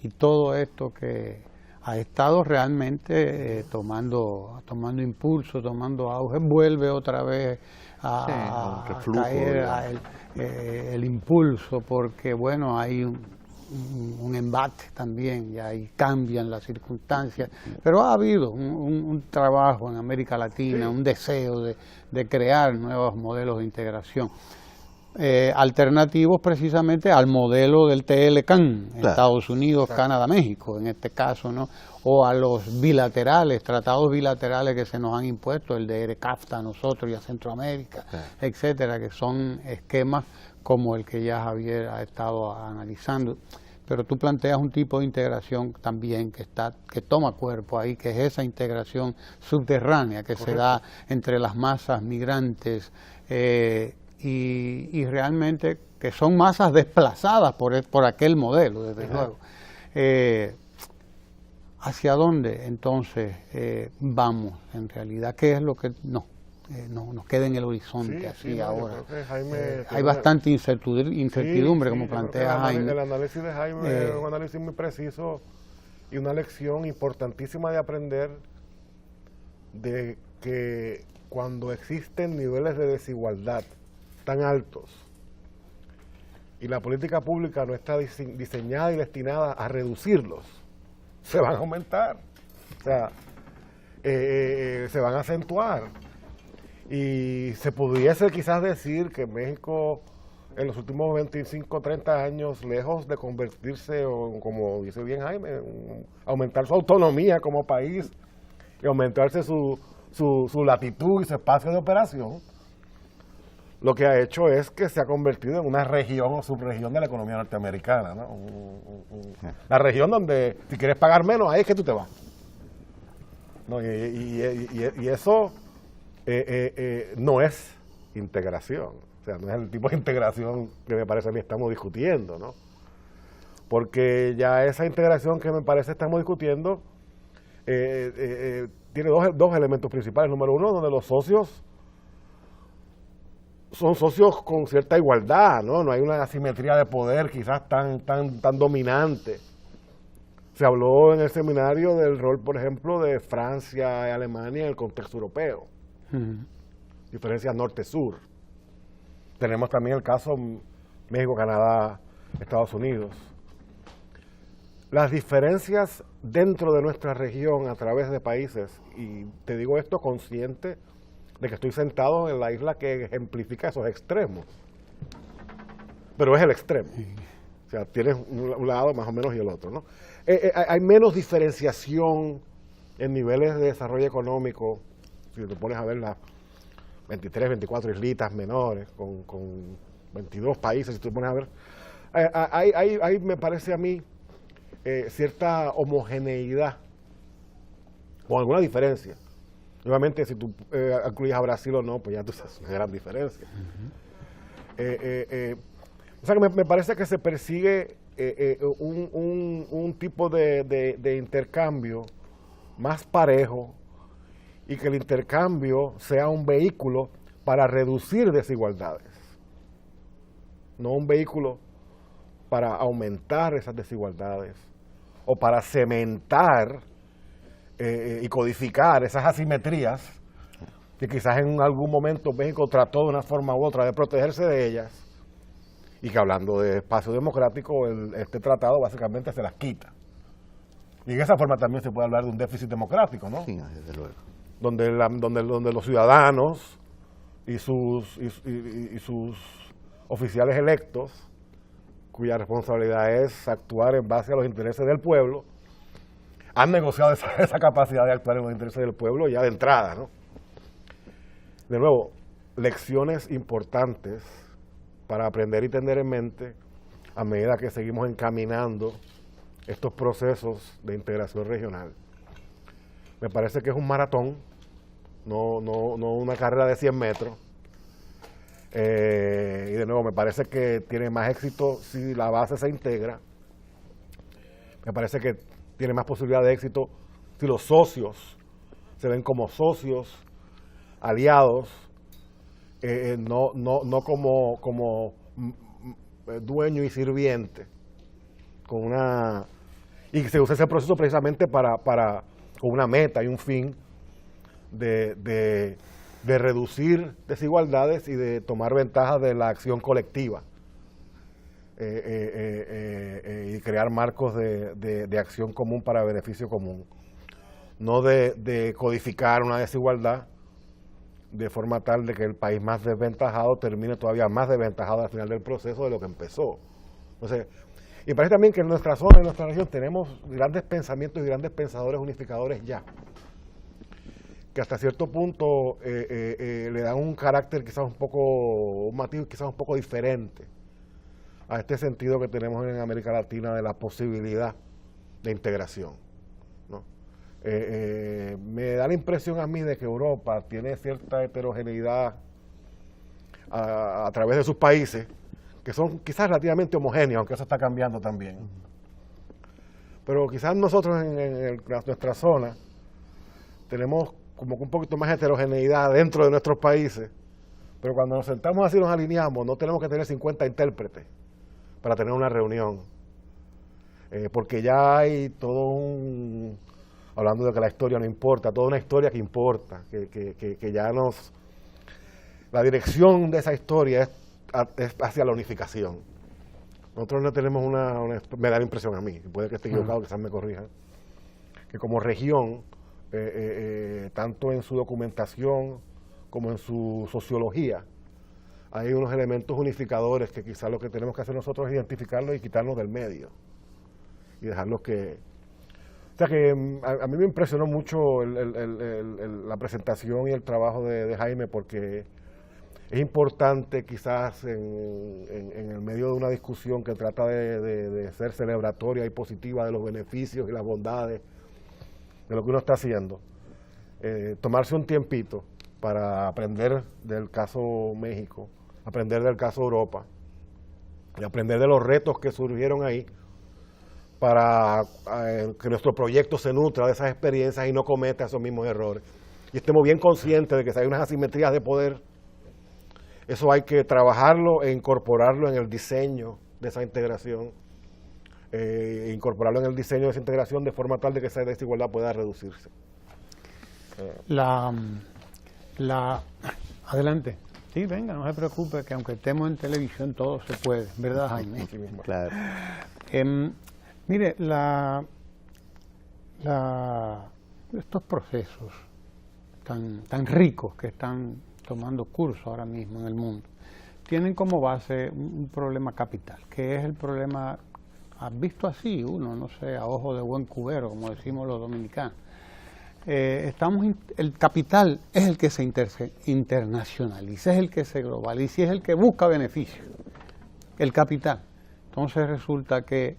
y todo esto que ha estado realmente tomando impulso, tomando auge, vuelve otra vez a caer el impulso, porque bueno, hay un embate también, y ahí cambian las circunstancias, pero ha habido un trabajo en América Latina, un deseo de crear nuevos modelos de integración, alternativos precisamente al modelo del TLCAN, claro. Estados Unidos, claro. Canadá, México, en este caso, ¿no? O a los bilaterales, tratados bilaterales que se nos han impuesto, el de ERECAFTA a nosotros y a Centroamérica, claro. Etcétera, que son esquemas como el que ya Javier ha estado analizando. Pero tú planteas un tipo de integración también que toma cuerpo ahí, que es esa integración subterránea que Correcto. Se da entre las masas migrantes, y realmente que son masas desplazadas por aquel modelo, desde luego. ¿Hacia dónde entonces vamos en realidad? ¿Qué es lo que nos queda en el horizonte ahora? Hay bastante incertidumbre, como plantea Jaime. El análisis de Jaime es un análisis muy preciso y una lección importantísima de aprender de que cuando existen niveles de desigualdad tan altos y la política pública no está diseñada y destinada a reducirlos, se van a aumentar, o sea, se van a acentuar. Y se pudiese quizás decir que México en los últimos 25 o 30 años, lejos de convertirse, como dice bien Jaime, aumentar su autonomía como país y aumentarse su latitud y su espacio de operación, lo que ha hecho es que se ha convertido en una región o subregión de la economía norteamericana, ¿no? La región donde si quieres pagar menos, ahí es que tú te vas, ¿no? Y eso no es integración. O sea, no es el tipo de integración que me parece a mí estamos discutiendo, ¿no? Porque ya esa integración que me parece estamos discutiendo tiene dos elementos principales. Número uno, donde los socios son socios con cierta igualdad, ¿no? No hay una asimetría de poder quizás tan dominante. Se habló en el seminario del rol, por ejemplo, de Francia y Alemania en el contexto europeo. Diferencias norte-sur. Tenemos también el caso México, Canadá, Estados Unidos. Las diferencias dentro de nuestra región a través de países, y te digo esto consciente de que estoy sentado en la isla que ejemplifica esos extremos. Pero es el extremo. O sea, tienes un lado más o menos y el otro, ¿no? Hay menos diferenciación en niveles de desarrollo económico, si te pones a ver las 23, 24 islitas menores, con 22 países, si te pones a ver, hay me parece a mí, cierta homogeneidad, con alguna diferencia. Nuevamente, si tú incluyes a Brasil o no, pues ya tú sabes, una gran diferencia. O sea que me parece que se persigue un tipo de intercambio más parejo y que el intercambio sea un vehículo para reducir desigualdades, no un vehículo para aumentar esas desigualdades o para cementar y codificar esas asimetrías que quizás en algún momento México trató de una forma u otra de protegerse de ellas, y que hablando de espacio democrático, este tratado básicamente se las quita. Y en esa forma también se puede hablar de un déficit democrático, ¿no? Sí, desde luego. Donde los ciudadanos y sus oficiales electos, cuya responsabilidad es actuar en base a los intereses del pueblo, han negociado esa capacidad de actuar en los intereses del pueblo ya de entrada, ¿no? De nuevo, lecciones importantes para aprender y tener en mente a medida que seguimos encaminando estos procesos de integración regional. Me parece que es un maratón, no una carrera de 100 metros. Y de nuevo, me parece que tiene más éxito si la base se integra. Me parece que tiene más posibilidad de éxito si los socios se ven como socios, aliados, no como dueño y sirviente, y que se usa ese proceso precisamente con una meta y un fin de reducir desigualdades y de tomar ventaja de la acción colectiva y crear marcos de acción común para beneficio común, no de codificar una desigualdad de forma tal de que el país más desventajado termine todavía más desventajado al final del proceso de lo que empezó. Entonces, y parece también que en nuestra zona, en nuestra región, tenemos grandes pensamientos y grandes pensadores unificadores ya, que hasta cierto punto le dan un carácter quizás un matiz quizás un poco diferente a este sentido que tenemos en América Latina de la posibilidad de integración, ¿no? Me da la impresión a mí de que Europa tiene cierta heterogeneidad a través de sus países, que son quizás relativamente homogéneos, aunque eso está cambiando también. Pero quizás nosotros en nuestra zona tenemos como que un poquito más heterogeneidad dentro de nuestros países, pero cuando nos sentamos así nos alineamos, no tenemos que tener 50 intérpretes para tener una reunión, porque ya hay hablando de que la historia no importa, toda una historia que importa, que ya la dirección de esa historia es hacia la unificación. Nosotros no tenemos me da la impresión a mí, puede que esté equivocado, quizás me corrijan, que como región, tanto en su documentación como en su sociología, hay unos elementos unificadores que quizás lo que tenemos que hacer nosotros es identificarlos y quitarlos del medio y dejarlos que... O sea que a mí me impresionó mucho la presentación y el trabajo de Jaime, porque es importante quizás en el medio de una discusión que trata de ser celebratoria y positiva de los beneficios y las bondades de lo que uno está haciendo, tomarse un tiempito para aprender del caso México, aprender del caso Europa y aprender de los retos que surgieron ahí para que nuestro proyecto se nutra de esas experiencias y no cometa esos mismos errores. Y estemos bien conscientes de que si hay unas asimetrías de poder, eso hay que trabajarlo e incorporarlo en el diseño de esa integración, incorporarlo en el diseño de esa integración de forma tal de que esa desigualdad pueda reducirse. Adelante. Sí, venga, no se preocupe, que aunque estemos en televisión todo se puede, ¿verdad, Jaime? Claro. Mire, estos procesos tan ricos que están tomando curso ahora mismo en el mundo, tienen como base un problema capital, que es el problema, visto así uno, no sé, a ojo de buen cubero, como decimos los dominicanos. El capital es el que se internacionaliza, es el que se globaliza, es el que busca beneficios, el capital. Entonces resulta que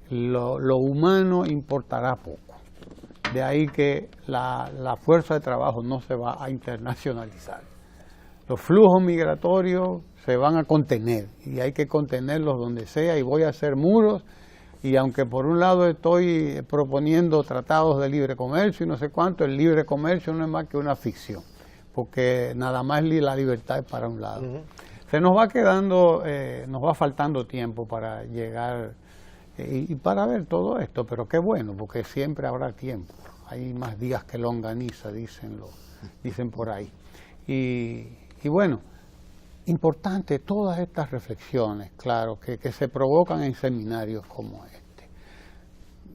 lo humano importará poco. De ahí que la fuerza de trabajo no se va a internacionalizar. Los flujos migratorios se van a contener y hay que contenerlos donde sea, y voy a hacer muros. Y aunque por un lado estoy proponiendo tratados de libre comercio y no sé cuánto, el libre comercio no es más que una ficción, porque nada más la libertad es para un lado. Se nos va quedando, nos va faltando tiempo para llegar y para ver todo esto, pero qué bueno, porque siempre habrá tiempo. Hay más días que longaniza, dicen por ahí. Y bueno, importante todas estas reflexiones, claro, que se provocan en seminarios como este.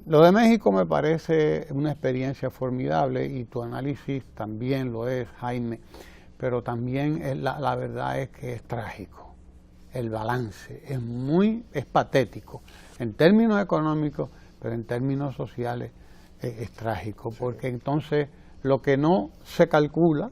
Lo de México me parece una experiencia formidable y tu análisis también lo es, Jaime, pero también la verdad es que es trágico. El balance es patético en términos económicos, pero en términos sociales es trágico, porque entonces lo que no se calcula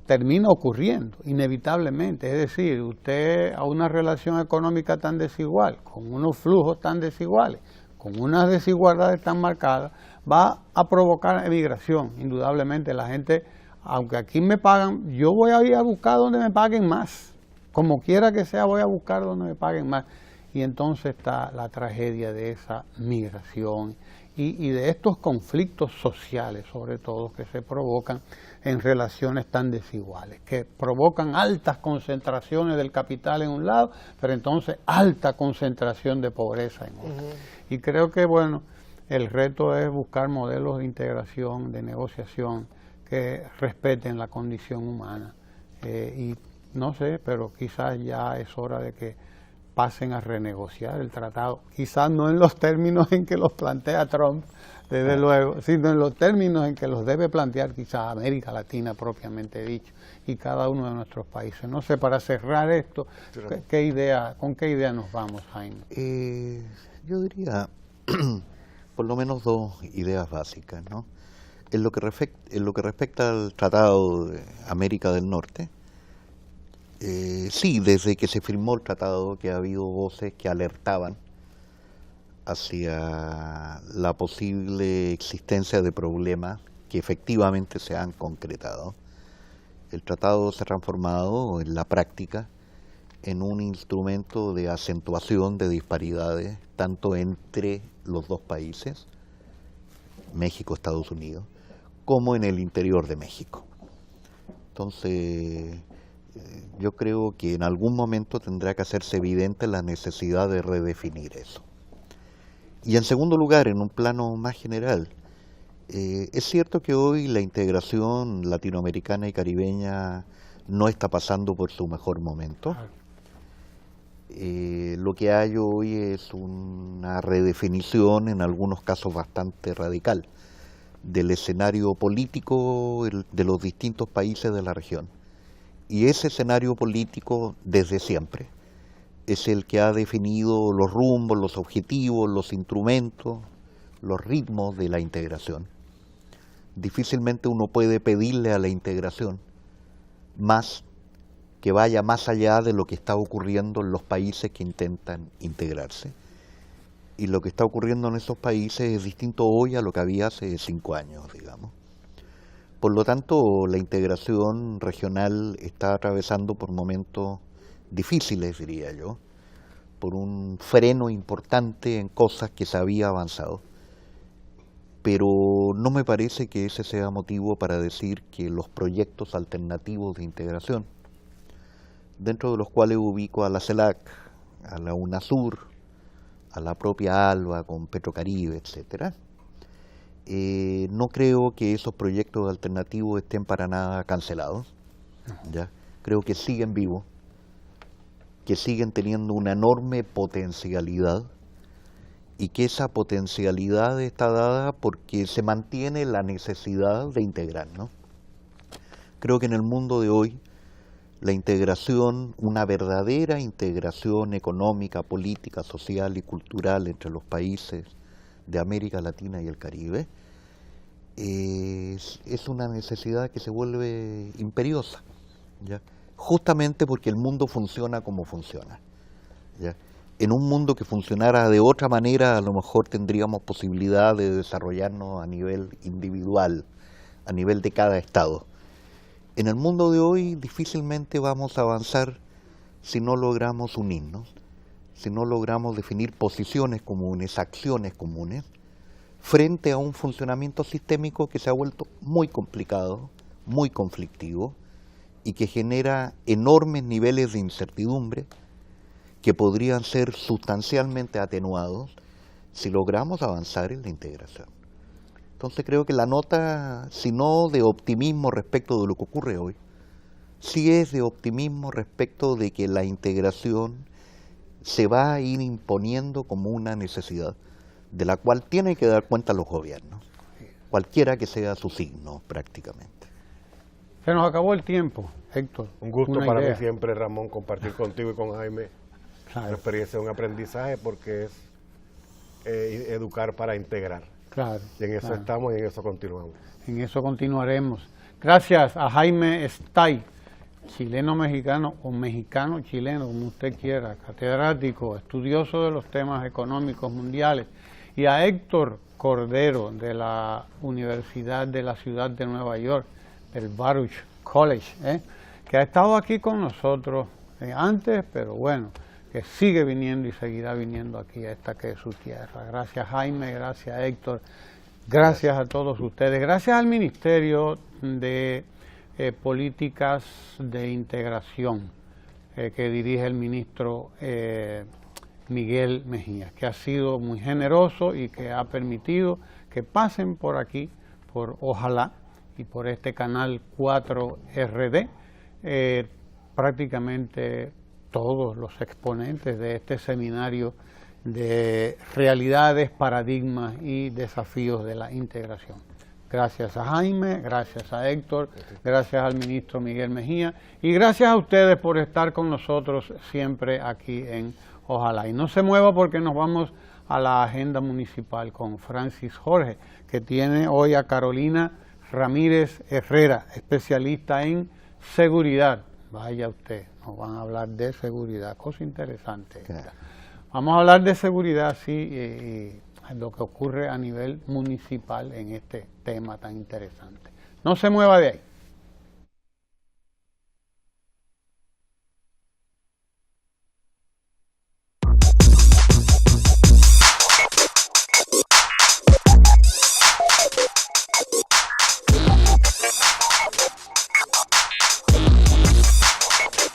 termina ocurriendo inevitablemente. Es decir, usted a una relación económica tan desigual, con unos flujos tan desiguales, con unas desigualdades tan marcadas, va a provocar emigración. Indudablemente la gente, aunque aquí me pagan, yo voy a ir a buscar donde me paguen más. Como quiera que sea, voy a buscar donde me paguen más. Y entonces está la tragedia de esa migración y de estos conflictos sociales, sobre todo, que se provocan en relaciones tan desiguales, que provocan altas concentraciones del capital en un lado, pero entonces alta concentración de pobreza en otro. Y creo que, bueno, el reto es buscar modelos de integración, de negociación, que respeten la condición humana. Y no sé, pero quizás ya es hora de que pasen a renegociar el tratado, quizás no en los términos en que los plantea Trump, desde luego, sino en los términos en que los debe plantear quizás América Latina propiamente dicho, y cada uno de nuestros países. No sé, para cerrar esto, ¿con qué idea nos vamos, Jaime? Yo diría, por lo menos dos ideas básicas, ¿no? En lo que respecta al Tratado de América del Norte, sí, desde que se firmó el tratado, que ha habido voces que alertaban hacia la posible existencia de problemas que efectivamente se han concretado. El tratado se ha transformado en la práctica en un instrumento de acentuación de disparidades, tanto entre los dos países, México, Estados Unidos, como en el interior de México. Entonces, yo creo que en algún momento tendrá que hacerse evidente la necesidad de redefinir eso. Y en segundo lugar, en un plano más general, es cierto que hoy la integración latinoamericana y caribeña no está pasando por su mejor momento. Lo que hay hoy es una redefinición, en algunos casos bastante radical, del escenario político de los distintos países de la región. Y ese escenario político, desde siempre, es el que ha definido los rumbos, los objetivos, los instrumentos, los ritmos de la integración. Difícilmente uno puede pedirle a la integración más que vaya más allá de lo que está ocurriendo en los países que intentan integrarse. Y lo que está ocurriendo en esos países es distinto hoy a lo que había hace 5 años, digamos. Por lo tanto, la integración regional está atravesando por momentos difíciles, diría yo, por un freno importante en cosas que se había avanzado. Pero no me parece que ese sea motivo para decir que los proyectos alternativos de integración, dentro de los cuales ubico a la CELAC, a la UNASUR, a la propia ALBA con Petrocaribe, etcétera, no creo que esos proyectos alternativos estén para nada cancelados. ¿Ya? Creo que siguen vivos, que siguen teniendo una enorme potencialidad y que esa potencialidad está dada porque se mantiene la necesidad de integrar, ¿no? Creo que en el mundo de hoy la integración, una verdadera integración económica, política, social y cultural entre los países de América Latina y el Caribe, es una necesidad que se vuelve imperiosa, ¿ya? Justamente porque el mundo funciona como funciona, ¿ya? En un mundo que funcionara de otra manera, a lo mejor tendríamos posibilidad de desarrollarnos a nivel individual, a nivel de cada estado. En el mundo de hoy difícilmente vamos a avanzar si no logramos unirnos, si no logramos definir posiciones comunes, acciones comunes, frente a un funcionamiento sistémico que se ha vuelto muy complicado, muy conflictivo, y que genera enormes niveles de incertidumbre que podrían ser sustancialmente atenuados si logramos avanzar en la integración. Entonces creo que la nota, si no de optimismo respecto de lo que ocurre hoy, sí es de optimismo respecto de que la integración se va a ir imponiendo como una necesidad, de la cual tienen que dar cuenta los gobiernos, cualquiera que sea su signo prácticamente. Se nos acabó el tiempo, Héctor. Un gusto Una para idea. mí siempre, Ramón, compartir contigo y con Jaime Claro. una experiencia, un aprendizaje, porque es educar para integrar. Claro, Y en eso claro. estamos y en eso continuamos. En eso continuaremos. Gracias a Jaime Stay, chileno-mexicano o mexicano-chileno, como usted quiera, catedrático, estudioso de los temas económicos mundiales, y a Héctor Cordero de la Universidad de la Ciudad de Nueva York, del Baruch College, que ha estado aquí con nosotros antes, pero bueno, que sigue viniendo y seguirá viniendo aquí a esta que es su tierra. Gracias Jaime, gracias Héctor, gracias a todos ustedes, gracias al Ministerio de Políticas de Integración que dirige el ministro Miguel Mejía, que ha sido muy generoso y que ha permitido que pasen por aquí, por Ojalá, y por este canal 4RD, prácticamente todos los exponentes de este seminario de realidades, paradigmas y desafíos de la integración. Gracias a Jaime, gracias a Héctor, gracias al ministro Miguel Mejía y gracias a ustedes por estar con nosotros siempre aquí en Ojalá. Y no se mueva porque nos vamos a la agenda municipal con Francis Jorge, que tiene hoy a Carolina Ramírez Herrera, especialista en seguridad. Vaya usted, nos van a hablar de seguridad, cosa interesante. Claro. Vamos a hablar de seguridad, sí, y lo que ocurre a nivel municipal en este tema tan interesante. No se mueva de ahí.